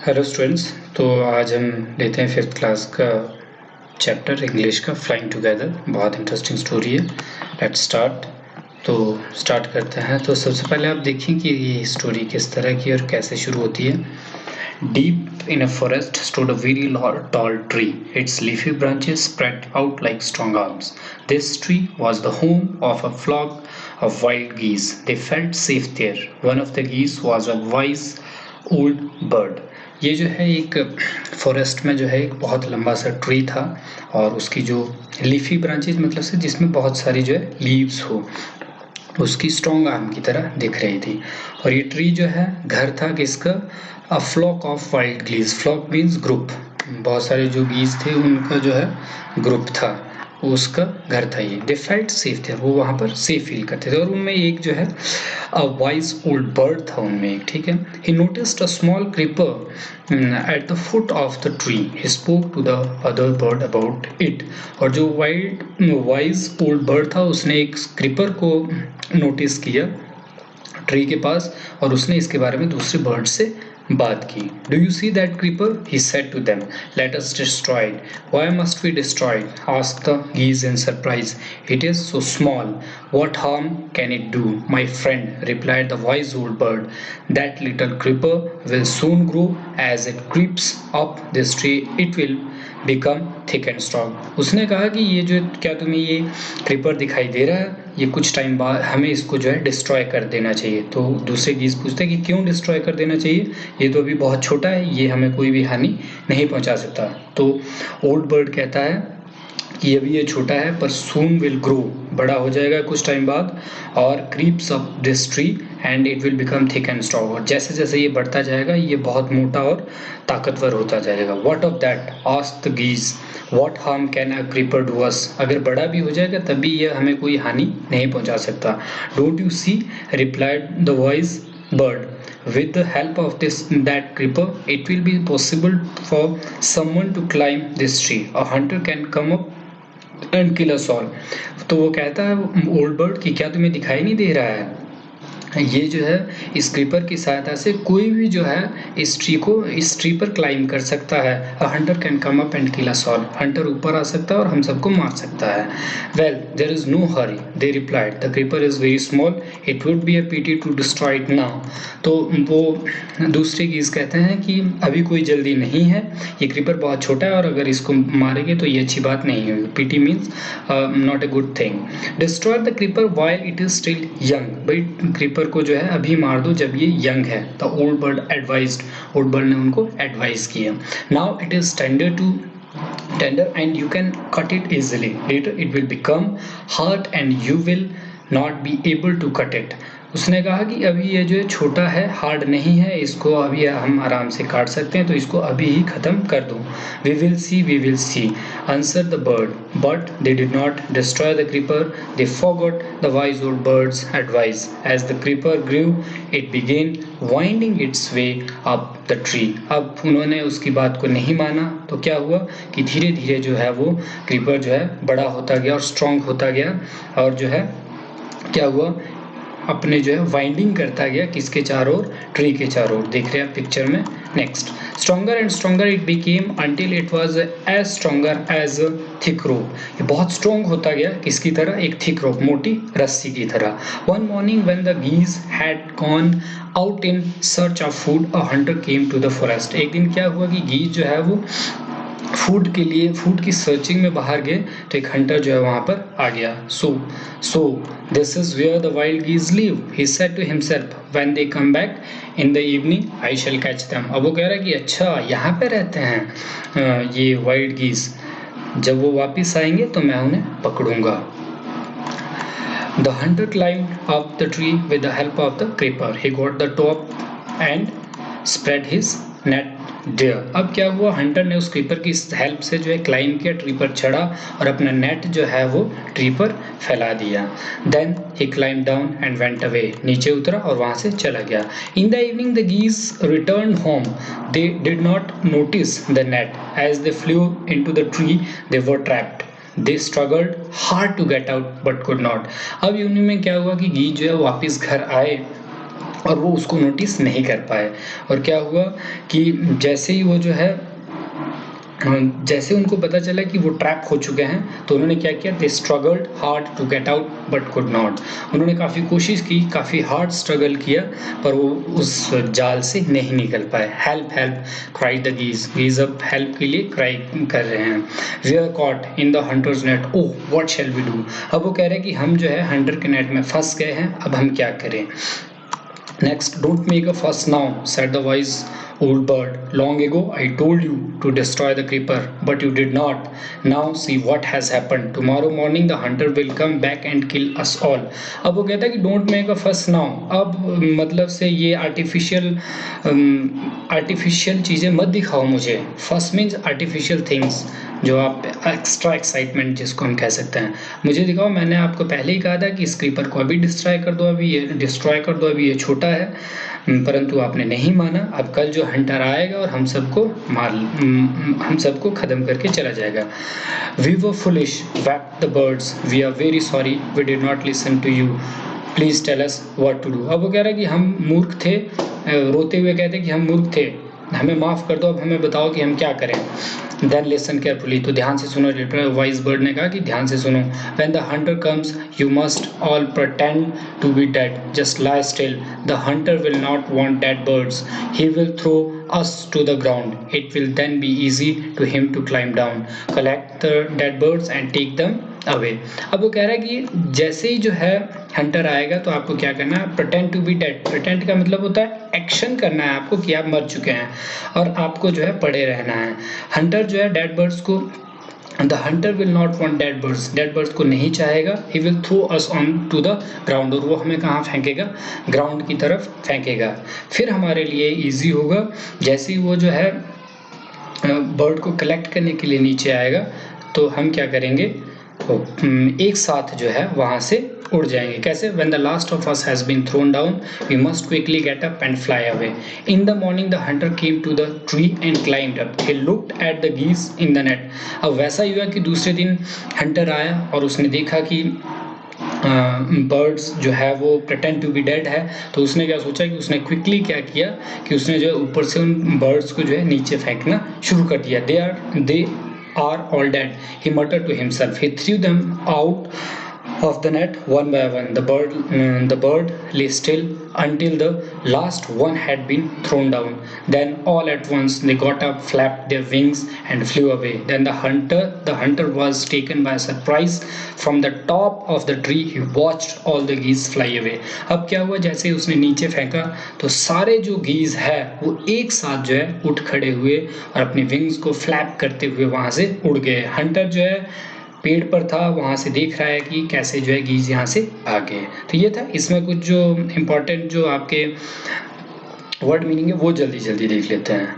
Hello students. तो आज हम लेते हैं 5th क्लास का चैप्टर इंग्लिश का फ्लाइंग टुगेदर। बहुत इंटरेस्टिंग स्टोरी है। Let's start. तो स्टार्ट करते हैं। तो सबसे पहले आप देखिए कि ये स्टोरी किस तरह की और कैसे शुरू होती है। Deep in a forest stood a very tall tree. Its leafy branches spread out like strong arms. This tree was the home of a flock of wild geese. They felt safe there. One of the geese was a wise old bird. ये जो है एक forest में जो है एक बहुत लंबा सा ट्री था और उसकी जो लीफी ब्रांचेज मतलब से जिसमें बहुत सारी जो है लीव्स हो उसकी स्ट्रॉन्ग आर्म की तरह दिख रही थी। और ये ट्री जो है घर था किसका? A flock of wild geese. Flock means group, बहुत सारे जो गीज थे उनका जो है ग्रुप था, उसका घर था ये। दे फेल्ट सेफ थे, वो वहाँ पर सेफ फील करते थे। और उनमें एक जो है अ वाइज ओल्ड बर्ड था उनमें एक, ठीक है। He noticed a small creeper at the foot of the tree. He spoke to the other bird about it. और जो वाइज ओल्ड बर्ड था उसने एक क्रीपर को नोटिस किया ट्री के पास और उसने इसके बारे में दूसरे बर्ड से बात की। Do you see that creeper? He said to them, let us destroy it. Why must we destroy it? Asked the geese in surprise. It is so small. What harm can it do? My friend, replied the wise old bird. That little creeper will soon grow. As it creeps up this tree, it will become thick and strong. उसने कहा कि ये जो क्या तुम्हें ये creeper दिखाई दे रहा है, ये कुछ टाइम बाद हमें इसको जो है डिस्ट्रॉय कर देना चाहिए। तो दूसरे गीज पूछते हैं कि क्यों डिस्ट्रॉय कर देना चाहिए, ये तो अभी बहुत छोटा है, ये हमें कोई भी हानि नहीं पहुंचा सकता। तो ओल्ड बर्ड कहता है कि अभी ये छोटा है पर सून विल ग्रो, बड़ा हो जाएगा कुछ टाइम बाद, और creeps up this tree and it will become thick and strong. और जैसे जैसे ये बढ़ता जाएगा ये बहुत मोटा और ताकतवर होता जाएगा। What of that? Asked the geese. What harm can a creeper do us? अगर बड़ा भी हो जाएगा तब भी ये हमें कोई हानि नहीं पहुंचा सकता। Don't you see, replied the wise bird. With the help of that creeper, it will be possible for someone to climb this tree. A hunter can come up and kill us all. तो वो कहता है old bird कि क्या तुम्हें दिखाई नहीं दे रहा है, ये जो है इस क्रीपर की सहायता से कोई भी जो है इस ट्री पर क्लाइम कर सकता है। अ Hunter can come up and kill us all. Hunter ऊपर आ सकता है और हम सबको मार सकता है। Well there is no hurry, they replied, the creeper is very small, it would be a pity to destroy it now. तो वो दूसरे गीज कहते हैं कि अभी कोई जल्दी नहीं है, ये क्रीपर बहुत छोटा है और अगर इसको मारेंगे तो ये अच्छी बात नहीं होगी। Pity means not a good thing. Destroy the creeper while it is still young. भाई क्रीपर को जो है अभी मार दो जब ये यंग है। The old bird advised, old bird ने उनको एडवाइस किया। Now it is tender and you can cut it easily. Later it will become hard and you will not be able to cut it. उसने कहा कि अभी ये जो छोटा है, हार्ड नहीं है, इसको अभी हम आराम से काट सकते हैं, तो इसको अभी ही खत्म कर दो। We will see, answered the bird. But they did not destroy the creeper. They forgot the wise old bird's advice. As the creeper grew, it began winding its way up the tree. अब उन्होंने उसकी बात को नहीं माना तो क्या हुआ कि धीरे धीरे जो है वो क्रीपर जो है बड़ा होता गया और स्ट्रॉन्ग होता गया, और जो है क्या हुआ अपने जो है वाइंडिंग करता गया किसके चारों ओर? ट्री के चारों ओर। देख रहे हैं पिक्चर में। Next, stronger and stronger it became until it was as stronger as thick rope. ये बहुत स्ट्रॉन्ग होता गया किसकी तरह? एक थिक रोप, मोटी रस्सी की तरह। One morning when the geese had gone out in search of food, a hunter came to the forest. एक दिन क्या हुआ कि गीज जो है वो फूड के लिए, फूड की सर्चिंग में बाहर गए तो एक हंटर जो है वहां पर आ गया। So this is where the wild geese live, he said to himself, when they come back in the evening I shall catch them. अब वो कह रहा है कि अच्छा यहाँ पे रहते हैं ये वाइल्ड गीज, जब वो वापस आएंगे तो मैं उन्हें पकड़ूंगा। The hunter climbed up the tree with the help of the creeper. He got the top and spread his net there. अब क्या हुआ, हंटर ने उस क्रीपर की हेल्प से जो है क्लाइम किया, ट्री पर चढ़ा और अपना नेट जो है वो ट्री पर फैला दिया। Then he climbed down and went away. नीचे उतरा और वहां से चला गया। In the evening the geese returned home. They did not notice the net. As they flew into the tree, they were trapped. They struggled hard to get out but could not. अब uni में क्या हुआ कि गीज जो है वापस घर आए और वो उसको नोटिस नहीं कर पाए। और क्या हुआ कि जैसे ही वो जो है जैसे उनको पता चला कि वो ट्रैप हो चुके हैं, तो उन्होंने क्या किया, they struggled hard to get out but could not. उन्होंने काफ़ी कोशिश की, काफ़ी हार्ड स्ट्रगल किया, पर वो उस जाल से नहीं निकल पाए। Help help cried the geese. Geese अब हेल्प के लिए क्राई कर रहे हैं। We are caught in the hunter's net, oh what shall we do. अब वो कह रहे हैं कि हम जो है हंटर के नेट में फंस गए हैं, अब हम क्या करें। Next, don't make a fuss now, said the wise old bird. Long ago I told you to destroy the creeper, but you did not. Now see what has happened. Tomorrow morning the hunter will come back and kill us all. अब वो कहता है कि don't make a fuss now. अब मतलब से ये artificial चीज़ें मत दिखाओ मुझे। Fuss means artificial things, जो आप एक्स्ट्रा एक्साइटमेंट जिसको हम कह सकते हैं, मुझे दिखाओ। मैंने आपको पहले ही कहा था कि इस क्रीपर को अभी डिस्ट्रॉय कर दो, अभी ये छोटा है, परंतु आपने नहीं माना। अब कल जो हंटर आएगा और हम सबको खत्म करके चला जाएगा। We were foolish, wept the birds, we are very sorry we did not listen to you, please tell us what to do। अब वो कह रहा है कि हम मूर्ख थे, रोते हुए कहते हैं कि हम मूर्ख थे, हमें माफ़ कर दो, अब हमें बताओ कि हम क्या करें। देन लिसन केयरफुली, तो ध्यान से सुनो। वाइज बर्ड ने कहा कि ध्यान से सुनो। When the hunter comes you must all pretend to be dead, just lie still, the hunter will not want dead birds, he will throw us to the ground, it will then be easy to him to climb down, collect the dead birds and take them away। अब वो कह रहा है कि जैसे ही जो है Hunter आएगा तो आपको क्या करना है, pretend to be dead। pretend का मतलब होता है एक्शन करना है आपको कि आप मर चुके हैं, और आपको जो है पड़े रहना है। हंटर जो है डेड बर्ड्स को, The hunter will not want dead birds, dead birds को नहीं चाहेगा। He will throw us on to the ground, और वो हमें कहाँ फेंकेगा, ग्राउंड की तरफ फेंकेगा। फिर हमारे लिए इजी होगा, जैसे ही वो जो है बर्ड को कलेक्ट करने के लिए नीचे आएगा, तो हम क्या करेंगे, तो एक साथ जो है वहाँ से उड़ जाएंगे। कैसे, when the last of us has been thrown down, we must quickly get up and fly away. In the morning the hunter came to the tree and climbed up. He looked at the geese in the net. अब वैसा ही हुआ कि दूसरे दिन Hunter आया और उसने देखा कि बर्ड्स जो है वो pretend to be dead है, तो उसने क्या सोचा कि उसने क्विकली क्या किया कि उसने जो है ऊपर से उन बर्ड्स को जो है नीचे फेंकना शुरू कर दिया। They are all dead, he muttered to himself. He threw them out of the net one by one. The bird lay still until the last one had been thrown down. Then all at once they got up, flapped their wings and flew away. Then the hunter was taken by surprise. From the top of the tree he watched all the geese fly away. अब क्या हुआ, जैसे ही उसने नीचे फेंका तो सारे जो गीज है वो एक साथ जो है उठ खड़े हुए और अपनी विंग्स को फ्लैप करते हुए वहां से उड़ गए। हंटर जो है पेड़ पर था, वहाँ से देख रहा है कि कैसे जो है गीज यहाँ से आ गए। तो ये था, इसमें कुछ जो इम्पोर्टेंट जो आपके वर्ड मीनिंग है वो जल्दी जल्दी देख लेते हैं।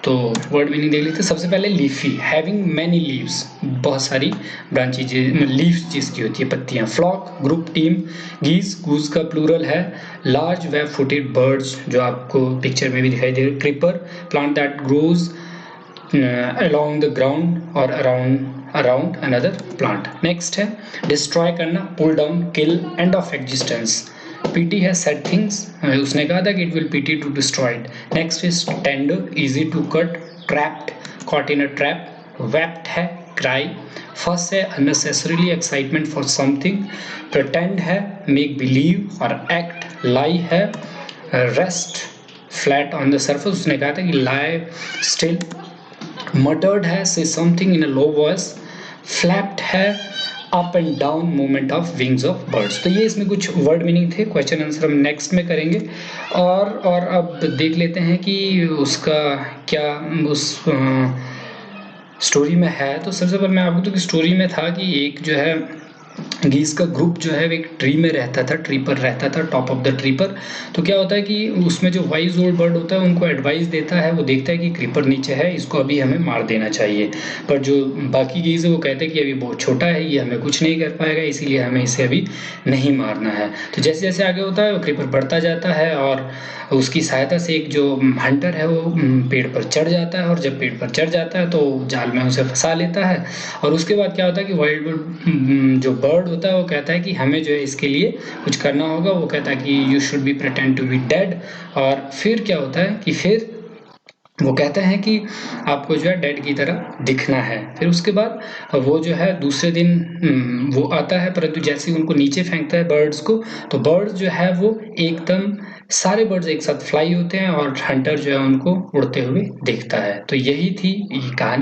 तो वर्ड मीनिंग देख लेते हैं। सबसे पहले लीफी, हैविंग मैनी लीव्स, बहुत सारी ब्रांचेज, लीव्स जिसकी होती है पत्तियाँ। Flock, group, team. Geese, goose का प्लूरल है। लार्ज वेब फुटेड बर्ड्स, जो आपको पिक्चर में भी दिखाई दे रहे। Creeper, plant that grows along the ground or around another plant। next है destroy करना, pull down, kill, end of existence। pity है sad things, उसने कहा था कि it will pity to destroy it। next is tender, easy to cut, trapped, caught in a trap। wept है cry। fuss है unnecessarily excitement for something। pretend है make believe और act। lie है rest flat on the surface, उसने कहा था कि lie still। muttered है say something in a low voice। flapped है up and down movement of wings of birds। तो ये इसमें कुछ वर्ड मीनिंग थे। क्वेश्चन आंसर हम नेक्स्ट में करेंगे। और अब देख लेते हैं कि उसका क्या उस स्टोरी में है। तो सबसे पहले मैं आपको तो स्टोरी में था कि एक जो है गीज का ग्रुप जो है एक ट्री में रहता था, ट्री पर रहता था, टॉप ऑफ द ट्री पर। तो क्या होता है कि उसमें जो वाइज ओल्ड बर्ड होता है उनको एडवाइस देता है, वो देखता है कि क्रीपर नीचे है, इसको अभी हमें मार देना चाहिए। पर जो बाकी गीज है वो कहते हैं कि अभी बहुत छोटा है, ये हमें कुछ नहीं कर पाएगा, इसीलिए हमें इसे अभी नहीं मारना है। तो जैसे जैसे आगे होता है वो क्रीपर बढ़ता जाता है और उसकी सहायता से एक जो हंटर है वो पेड़ पर चढ़ जाता है, और जब पेड़ पर चढ़ जाता है तो जाल में उसे फंसा लेता है। और उसके बाद क्या होता है कि वाइल्ड जो बर्ड होता है वो कहता है कि हमें जो है इसके लिए कुछ करना होगा, वो कहता है कि you should be pretend to be dead. और फिर क्या होता है कि फिर वो कहते हैं कि आपको जो है डेड की तरह दिखना है। फिर उसके बाद वो जो है दूसरे दिन वो आता है, परंतु जैसे ही उनको नीचे फेंकता है बर्ड्स को, तो बर्ड्स जो है वो एकदम सारे बर्ड्स एक साथ फ्लाई होते हैं और हंटर जो है उनको उड़ते हुए देखता है। तो यही थी ये कहानी।